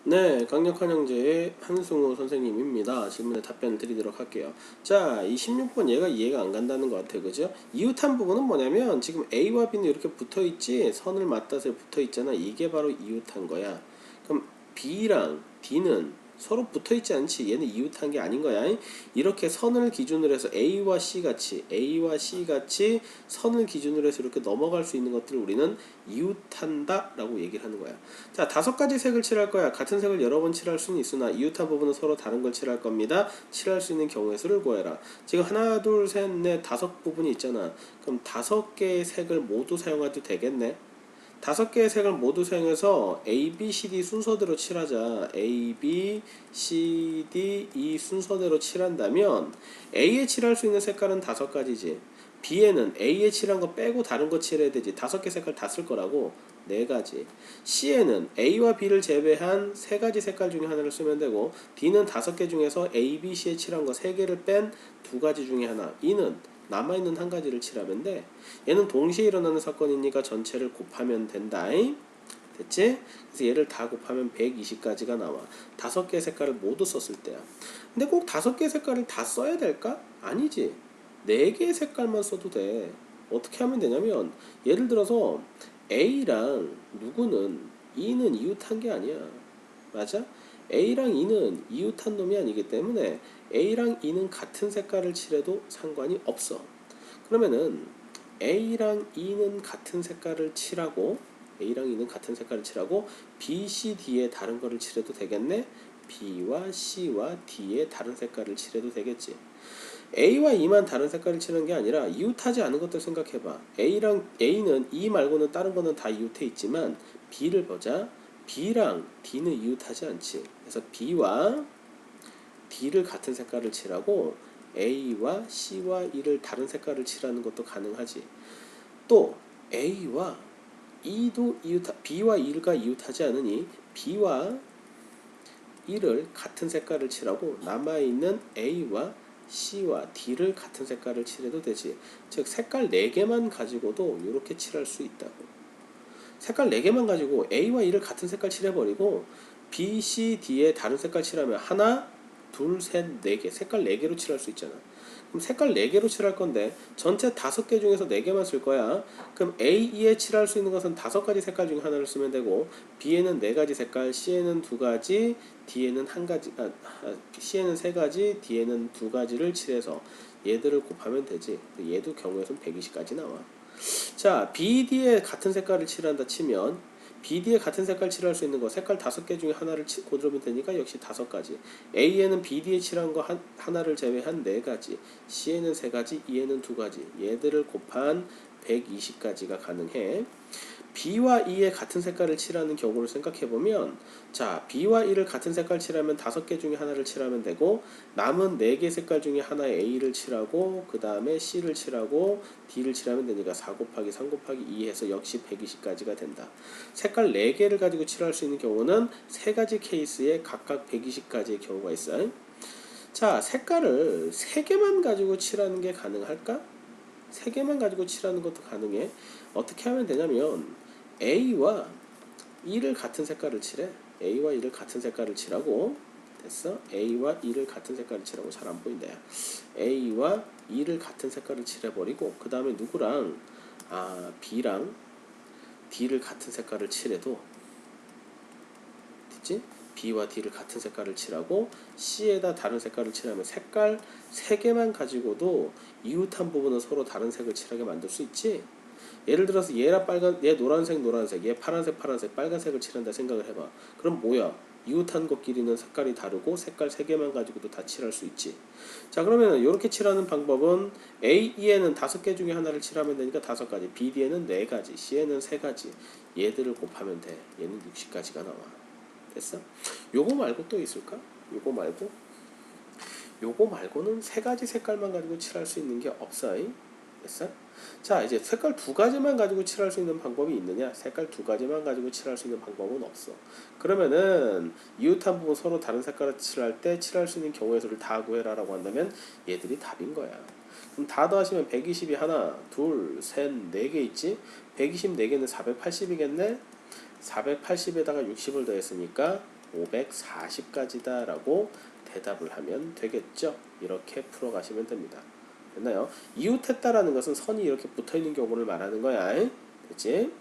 네, 강력한 형제의 한승우 선생님입니다. 질문에 답변을 드리도록 할게요. 자, 이 16번 얘가 이해가 안 간다는 것 같아요. 그죠? 이웃한 부분은 뭐냐면 지금 A와 B는 이렇게 붙어 있지, 선을 맞닿아서 붙어 있잖아. 이게 바로 이웃한 거야. 그럼 B랑 D는 서로 붙어 있지 않지. 얘는 이웃한 게 아닌 거야. 이렇게 선을 기준으로 해서 A와 C 같이 선을 기준으로 해서 이렇게 넘어갈 수 있는 것들을 우리는 이웃한다 라고 얘기를 하는 거야. 자, 5가지 색을 칠할 거야. 같은 색을 여러 번 칠할 수는 있으나 이웃한 부분은 서로 다른 걸 칠할 겁니다. 칠할 수 있는 경우의 수를 구해라. 지금 하나, 둘, 셋, 넷, 5부분이 있잖아. 그럼 5개의 색을 모두 사용해도 되겠네. 5개의 색을 모두 사용해서 A, B, C, D 순서대로 칠하자. A, B, C, D 이 순서대로 칠한다면 A에 칠할 수 있는 색깔은 5가지지. B에는 A에 칠한 거 빼고 다른 거 칠해야 되지. 5개 색깔 다 쓸 거라고. 4가지. C에는 A와 B를 제외한 3가지 색깔 중에 하나를 쓰면 되고, D는 5개 중에서 A, B, C에 칠한 거 3개를 뺀 2가지 중에 하나. E는 남아있는 1가지를 칠하면 돼. 얘는 동시에 일어나는 사건이니까 전체를 곱하면 된다. 됐지? 그래서 얘를 다 곱하면 120가지가 나와. 5개 색깔을 모두 썼을 때야. 근데 꼭 5개 색깔을 다 써야 될까? 아니지. 4개의 색깔만 써도 돼. 어떻게 하면 되냐면, 예를 들어서 A랑 누구는 E는 이웃한 게 아니야. 맞아? A랑 E는 이웃한 놈이 아니기 때문에 A랑 E는 같은 색깔을 칠해도 상관이 없어. 그러면은 A랑 E는 같은 색깔을 칠하고 B, C, D에 다른 거를 칠해도 되겠네? B와 C와 D에 다른 색깔을 칠해도 되겠지. A와 E만 다른 색깔을 칠한 게 아니라 이웃하지 않은 것들 생각해봐. A는 E 말고는 다른 거는 다 이웃해 있지만 B를 보자. B랑 D는 이웃하지 않지. 그래서 B와 D를 같은 색깔을 칠하고 A와 C와 E를 다른 색깔을 칠하는 것도 가능하지. 또 A와 E도 B와 E가 이웃하지 않으니 B와 E를 같은 색깔을 칠하고 남아있는 A와 C와 D를 같은 색깔을 칠해도 되지. 즉 색깔 4개만 가지고도 이렇게 칠할 수 있다고. 색깔 4개만 가지고 A와 E를 같은 색깔 칠해버리고 B, C, D에 다른 색깔 칠하면 하나, 둘, 셋, 4개. 색깔 4개로 칠할 수 있잖아. 그럼 색깔 4개로 칠할 건데 전체 5개 중에서 4개만 쓸 거야. 그럼 A, E에 칠할 수 있는 것은 5가지 색깔 중에 하나를 쓰면 되고, B에는 4가지 색깔, C에는 2가지, D에는 1가지, C에는 3가지, D에는 2가지를 칠해서 얘들을 곱하면 되지. 얘도 경우의 수는 120까지 나와. 자, BD에 같은 색깔을 칠한다 치면 BD에 같은 색깔 칠할 수 있는 거 색깔 5개 중에 하나를 고르면 되니까 역시 5가지. A에는 BD에 칠한 거 하나를 제외한 4가지. C에는 3가지, E에는 2가지. 얘들을 곱한 120가지가 가능해. B와 E에 같은 색깔을 칠하는 경우를 생각해보면, 자, B와 E를 같은 색깔 칠하면 5개 중에 하나를 칠하면 되고, 남은 4개 색깔 중에 하나에 A를 칠하고 그 다음에 C를 칠하고 D를 칠하면 되니까 4 곱하기 3 곱하기 2 해서 역시 120가지가 된다. 색깔 4개를 가지고 칠할 수 있는 경우는 3가지 케이스에 각각 120가지의 경우가 있어요. 자, 색깔을 3개만 가지고 칠하는 게 가능할까? 3개만 가지고 칠하는 것도 가능해. 어떻게 하면 되냐면 A와 E를 같은 색깔을 칠해. A와 E를 같은 색깔을 칠하고, 됐어? A와 E를 같은 색깔을 칠하고, 잘 안 보인다 야. A와 E를 같은 색깔을 칠해버리고 그 다음에 누구랑 B랑 D를 같은 색깔을 칠해도 됐지? B와 D를 같은 색깔을 칠하고 C에다 다른 색깔을 칠하면 색깔 3개만 가지고도 이웃한 부분은 서로 다른 색을 칠하게 만들 수 있지. 예를 들어서 얘 노란색, 얘 파란색, 빨간색을 칠한다 생각을 해봐. 그럼 뭐야? 이웃한 것끼리는 색깔이 다르고 색깔 3개만 가지고도 다 칠할 수 있지. 자, 그러면 이렇게 칠하는 방법은 A, E에는 5개 중에 하나를 칠하면 되니까 5가지, B, D에는 4가지, C에는 3가지. 얘들을 곱하면 돼. 얘는 60가지가 나와. 됐어? 요거 말고 또 있을까? 요거 말고는 3가지 색깔만 가지고 칠할 수 있는 게 없어. 됐어? 자, 이제 색깔 2가지만 가지고 칠할 수 있는 방법이 있느냐? 색깔 2가지만 가지고 칠할 수 있는 방법은 없어. 그러면은 이웃한 부분 서로 다른 색깔을 칠할 때 칠할 수 있는 경우의 수를 다 구해라 라고 한다면 얘들이 답인 거야. 그럼 다 더하시면 120이 하나, 둘, 셋, 4개 있지? 120 4개는 480이겠네? 480에다가 60을 더했으니까 540까지다 라고 대답을 하면 되겠죠. 이렇게 풀어가시면 됩니다. 됐나요? 이웃했다라는 것은 선이 이렇게 붙어있는 경우를 말하는 거야. 됐지?